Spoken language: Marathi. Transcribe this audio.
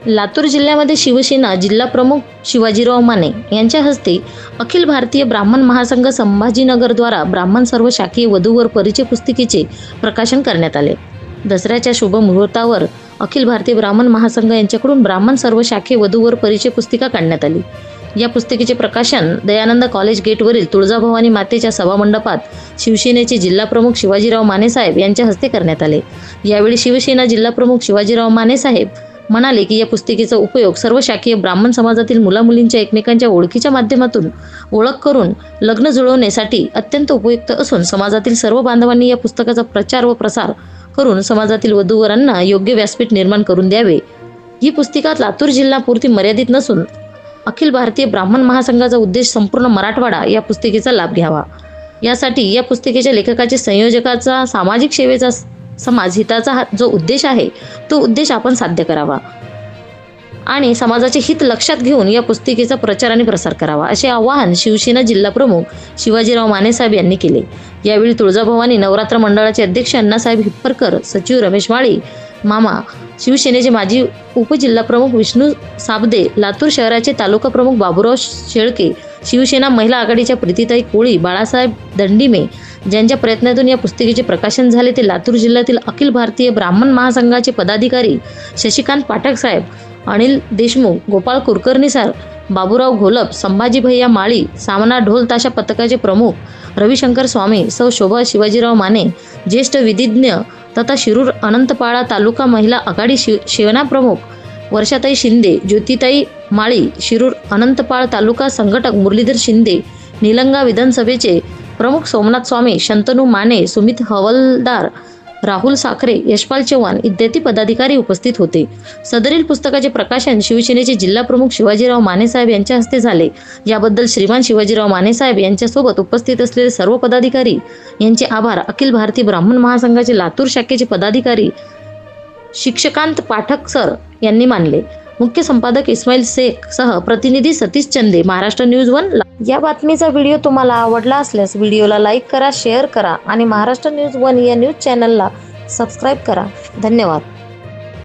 लातूर जिल्ह्यामध्ये शिवसेना जिल्हा प्रमुख शिवाजीराव माने यांच्या हस्ते अखिल भारतीय ब्राह्मण महासंघ संभाजीनगरद्वारा ब्राह्मण सर्व शाखीय वधूवर परिचय पुस्तिकेचे प्रकाशन करण्यात आले। दसऱ्याच्या शुभ मुहूर्तावर अखिल भारतीय ब्राह्मण महासंघ यांच्याकडून ब्राह्मण सर्व शाखीय वधूवर परिचय पुस्तिका काढण्यात आली। या पुस्तिकेचे प्रकाशन दयानंद कॉलेज गेटवरील तुळजाभवानी मातेच्या सभामंडपात शिवसेनेचे जिल्हा प्रमुख शिवाजीराव माने साहेब यांच्या हस्ते करण्यात आले। यावेळी शिवसेना जिल्हा प्रमुख शिवाजीराव माने साहेब म्हणाले की या पुस्तिकेचा उपयोग सर्व शाखीय ब्राह्मण समाजातील मुलामुलींच्या एकमेकांच्या ओळखीच्या माध्यमातून ओळख करून लग्न जुळवण्यासाठी अत्यंत उपयुक्त असून समाजातील सर्व बांधवांनी या पुस्तकाचा प्रचार व प्रसार करून समाजातील वधूवरांना योग्य व्यासपीठ निर्माण करून द्यावे। ही पुस्तिका लातूर जिल्ह्यापुरती मर्यादित नसून अखिल भारतीय ब्राह्मण महासंघाचा उद्देश संपूर्ण मराठवाडा या पुस्तिकेचा लाभ घ्यावा। यासाठी या पुस्तिकेच्या लेखकाचे संयोजकाचा सामाजिक सेवेचा समाज हिताचा जो उद्देश आहे तो उद्देश आपण साध्य करावा आणि समाजाचे हित लक्षात घेऊन या पुस्तिकेचा प्रचार आणि प्रसार करावा, असे आवाहन शिवसेना जिल्हा प्रमुख शिवाजीराव माने साहेब यांनी केले। यावेळी तुळजाभवानी नवरात्र मंडळाचे अध्यक्ष अण्णासाहेब हिप्परकर, सचिव रमेश माळी मामा, शिवसेनेचे माजी उपजिल्हाप्रमुख विष्णू साबदे, लातूर शहराचे तालुका प्रमुख बाबूराव शेळके, शिवसेना महिला आघाडीच्या प्रीतीताई कोळी, बाळासाहेब दंडीमे ज्यांच्या प्रयत्नातून या पुस्तिकेचे प्रकाशन झाले ते लातूर जिल्ह्यातील अखिल भारतीय ब्राह्मण महासंघाचे पदाधिकारी शशिकांत पाठक साहेब, अनिल देशमुख, गोपाळ कुलकर्णी सर, बाबूराव घोलप, संभाजी भैया माळी, सामना ढोल ताशा पथकाचे प्रमुख रविशंकर स्वामी, सौ शोभा शिवाजीराव माने, ज्येष्ठ विधिज्ञ तथा शिरूर अनंतपाळा तालुका महिला आघाडी सेना प्रमुख वर्षाताई शिंदे, ज्योतिताई माळी, शिरूर अनंतपाळ तालुका संघटक मुरलीधर शिंदे, निलंगा विधानसभेचे प्रमुख सोमनाथ स्वामी, शंतनू माने, सुमित हवलदार, राहुल साखरे, यशपाल चव्हाण इत्यादी पदाधिकारी उपस्थित होते। सदरील पुस्तकाचे प्रकाशन शिवसेनेचे जिल्हा प्रमुख शिवाजीराव माने साहेब यांच्या हस्ते झाले। याबद्दल श्रीमान शिवाजीराव माने साहेब यांच्यासोबत उपस्थित असलेले सर्व पदाधिकारी यांचे आभार अखिल भारतीय ब्राह्मण महासंघाचे लातूर शाखेचे पदाधिकारी शिक्षकांत पाठक सर यांनी मानले। मुख्य संपादक इस्माईल शेख सह प्रतिनिधी सतीश चंदे, महाराष्ट्र न्यूज 1। या बातमीचा व्हिडिओ तुम्हाला आवडला असल्यास व्हिडिओला लाईक करा, शेअर करा आणि महाराष्ट्र न्यूज 1 या न्यूज चॅनलला सबस्क्राईब करा। धन्यवाद।